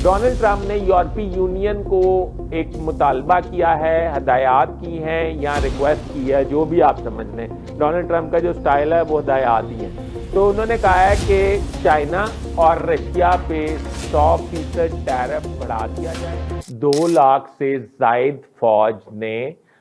Donald Trump ने यूरोपीय union को एक मुतालबा किया है, हदायत की हैं या रिक्वेस्ट की है, जो भी आप समझ लें। डोनाल्ड ट्रंप का जो स्टाइल है वो हदायत ही है। तो उन्होंने कहा है कि चाइना और रशिया पे 100% टैरिफ बढ़ा दिया जाए। 2 लाख से जायद फौज ने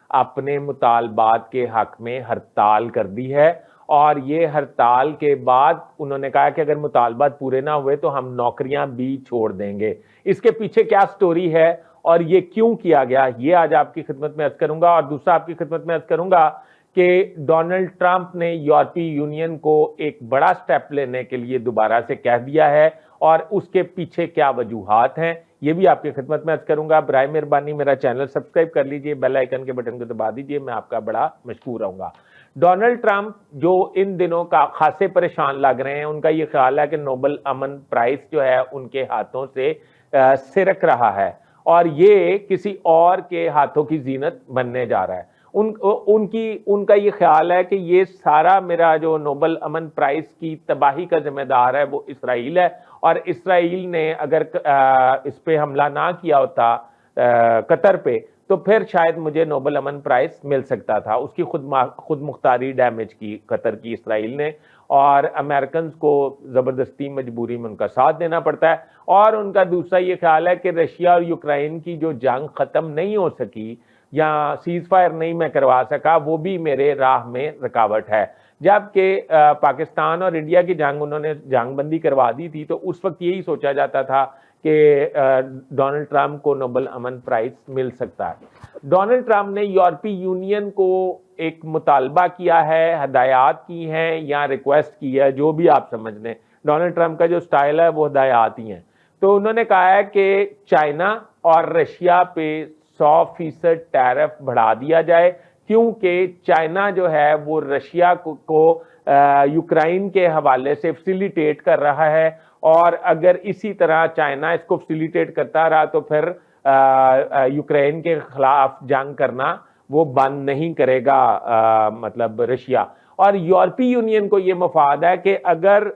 अपने मुतालबात के हक में हड़ताल कर दी है और ये हड़ताल के बाद उन्होंने कहा कि अगर मुतालबात पूरे ना हुए तो हम नौकरियां भी छोड़ देंगे। इसके पीछे क्या स्टोरी है और ये क्यों किया गया, ये आज आपकी खिदमत में अर्ज करूंगा। और दूसरा आपकी खिदमत में अर्ज करूंगा कि डोनाल्ड ट्रंप ने यूरोपीय यूनियन को एक बड़ा स्टेप लेने के लिए दोबारा से कह दिया है और उसके पीछे क्या वजूहात हैं, ये भी आपकी खिदमत में अर्ज करूंगा। बराए मेहरबानी मेरा चैनल सब्सक्राइब कर लीजिए, बेल आइकन के बटन को दबा दीजिए, मैं आपका बड़ा मशकूर रहूंगा। डोनाल्ड ट्रंप जो इन दिनों का खासे परेशान लग रहे हैं, उनका ये ख्याल है कि नोबेल अमन प्राइज जो है उनके हाथों से सिरक रहा है और ये किसी और के हाथों की जीनत बनने जा रहा है। उनका ये ख्याल है कि ये सारा मेरा जो नोबेल अमन प्राइज की तबाही का जिम्मेदार है वो इसराइल है और इसराइल ने अगर इस पे हमला ना किया होता कतर पे तो फिर शायद मुझे नोबेल अमन प्राइज मिल सकता था। उसकी खुद मुख्तारी डैमेज की कतर की इसराइल ने और अमेरिकन को ज़बरदस्ती मजबूरी में उनका साथ देना पड़ता है। और उनका दूसरा ये ख्याल है कि रशिया और यूक्रेन की जो जंग ख़त्म नहीं हो सकी या सीज फायर नहीं मैं करवा सका, वो भी मेरे राह में रुकावट है। जबकि पाकिस्तान और इंडिया की जंग उन्होंने जंगबंदी करवा दी थी तो उस वक्त यही सोचा जाता था कि डोनाल्ड ट्रंप को नोबेल अमन प्राइज मिल सकता है। डोनाल्ड ट्रंप ने यूरोपीय यूनियन को एक मुतालबा किया है, हदायत की हैं या रिक्वेस्ट की है, जो भी आप समझ लें। डोनाल्ड ट्रंप का जो स्टाइल है वो हदायत ही है। तो उन्होंने कहा है कि चाइना और रशिया पे 100% टैरिफ बढ़ा दिया जाए क्योंकि चाइना जो है वो रशिया को यूक्रेन के हवाले से फैसिलिटेट कर रहा है और अगर इसी तरह चाइना इसको फैसिलिटेट करता रहा तो फिर यूक्रेन के खिलाफ जंग करना वो बंद नहीं करेगा मतलब रशिया। और यूरोपीय यूनियन को ये मफाद है कि अगर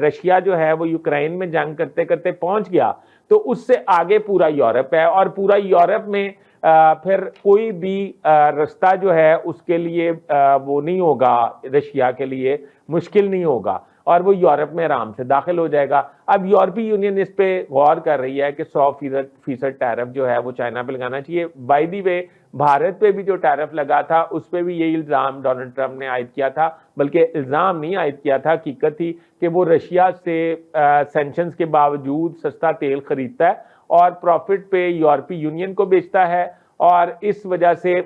रशिया जो है वो यूक्रेन में जंग करते करते पहुंच गया तो उससे आगे पूरा यूरोप है और पूरा यूरोप में फिर कोई भी रास्ता जो है उसके लिए वो नहीं होगा, रशिया के लिए मुश्किल नहीं होगा और वो यूरोप में आराम से दाखिल हो जाएगा। अब यूरोपीय यूनियन इस पे गौर कर रही है कि 100% टैरिफ जो है वो चाइना पे लगाना चाहिए। बाय द वे भारत पे भी जो टैरिफ लगा था उस पे भी यही इल्ज़ाम डोनाल्ड ट्रंप ने आयद किया था, बल्कि इल्ज़ाम नहीं आयद किया था, हकीकत थी कि वो रशिया से सैंक्शंस के बावजूद सस्ता तेल खरीदता है और प्रॉफिट पे यूरोपीय यूनियन को बेचता है और इस वजह से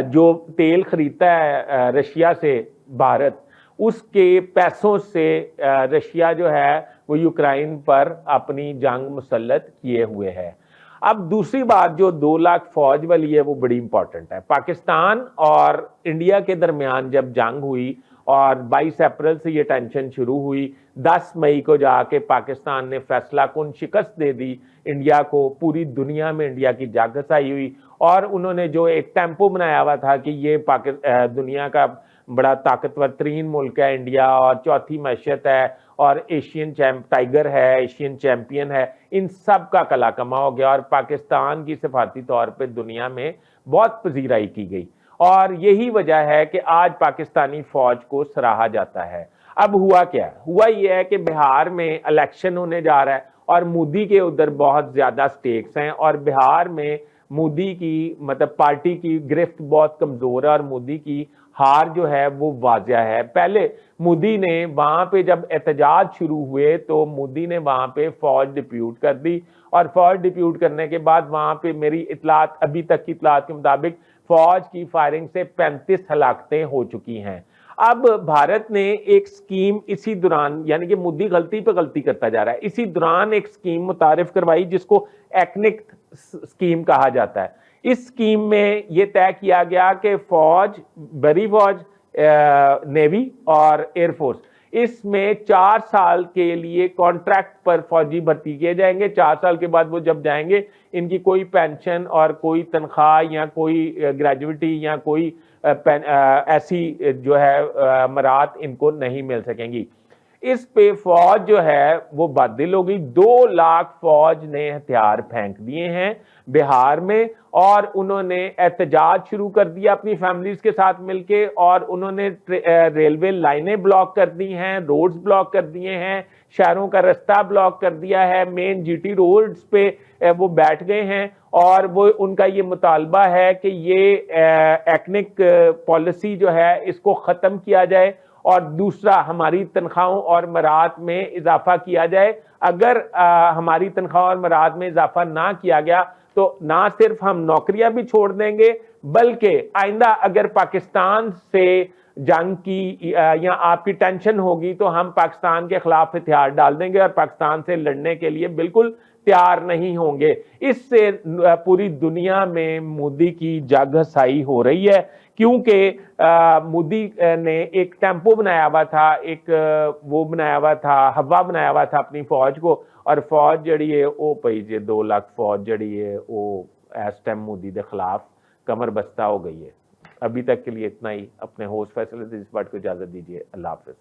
जो तेल खरीदता है रशिया से भारत, उसके पैसों से रशिया जो है वो यूक्रेन पर अपनी जंग मुसल्लत किए हुए है। अब दूसरी बात जो 2 लाख फौज वाली है वो बड़ी इंपॉर्टेंट है। पाकिस्तान और इंडिया के दरमियान जब जंग हुई और 22 अप्रैल से ये टेंशन शुरू हुई, 10 मई को जाके पाकिस्तान ने फैसला कुन शिकस्त दे दी इंडिया को। पूरी दुनिया में इंडिया की जागसाई हुई और उन्होंने जो एक टेम्पो बनाया हुआ था कि ये दुनिया का बड़ा ताकतवर तरीन मुल्क है इंडिया और चौथी मैशियत है और एशियन टाइगर है, एशियन चैंपियन है, इन सब का कला कमा हो गया और पाकिस्तान की सिफारती तौर पे दुनिया में बहुत पजीराई की गई और यही वजह है कि आज पाकिस्तानी फौज को सराहा जाता है। अब हुआ क्या? हुआ यह है कि बिहार में इलेक्शन होने जा रहा है और मोदी के उधर बहुत ज्यादा स्टेक्स हैं और बिहार में मोदी की मतलब पार्टी की गिरफ्त बहुत कमजोर है और मोदी की हार जो है वो वाजिया है। पहले मोदी ने वहां पे जब एहतजाज शुरू हुए तो मोदी ने वहां पे फौज डिप्यूट कर दी और फौज डिप्यूट करने के बाद वहां पे मेरी इतलात अभी तक की इतलात के मुताबिक फौज की फायरिंग से 35 हलाकतें हो चुकी हैं। अब भारत ने एक स्कीम इसी दौरान, यानी कि मोदी गलती पे गलती करता जा रहा है, इसी दौरान एक स्कीम मुतारिफ करवाई जिसको एक्निक स्कीम कहा जाता है। इस स्कीम में यह तय किया गया कि फौज, बड़ी फौज, नेवी और एयरफोर्स, इसमें 4 साल के लिए कॉन्ट्रैक्ट पर फौजी भर्ती किए जाएंगे। 4 साल के बाद वो जब जाएंगे इनकी कोई पेंशन और कोई तनख्वाह या कोई ग्रेजुइटी या कोई ऐसी जो है मरात इनको नहीं मिल सकेंगी। इस पे फौज जो है वो बातिल हो गई। 2 लाख फौज ने हथियार फेंक दिए हैं बिहार में और उन्होंने एहतजाज शुरू कर दिया अपनी फैमिलीज के साथ मिलके, और उन्होंने रेलवे लाइनें ब्लॉक कर दी हैं, रोड्स ब्लॉक कर दिए हैं, शहरों का रास्ता ब्लॉक कर दिया है, मेन जीटी रोड्स पे वो बैठ गए हैं। और वो उनका ये मुतालबा है कि ये एथनिक पॉलिसी जो है इसको ख़त्म किया जाए और दूसरा हमारी तनख्वाहों और मराद में इजाफा किया जाए। अगर हमारी तनख्वाह और मराद में इजाफा ना किया गया तो ना सिर्फ हम नौकरियां भी छोड़ देंगे, बल्कि आइंदा अगर पाकिस्तान से जंग की या आपकी टेंशन होगी तो हम पाकिस्तान के खिलाफ हथियार डाल देंगे और पाकिस्तान से लड़ने के लिए बिल्कुल तैयार नहीं होंगे। इससे पूरी दुनिया में मोदी की जागहसाई हो रही है, क्योंकि मोदी ने एक टेम्पो बनाया हुआ था, एक वो बनाया हुआ था, हवा बनाया हुआ था अपनी फौज को, और फौज जड़ी है वो पई जे 2 लाख फौज जड़ी है वो इस टाइम मोदी के खिलाफ कमर बस्ता हो गई है। अभी तक के लिए इतना ही। अपने होस्ट फैसले से इस बात को इजाजत दीजिए। अल्लाह हाफिज।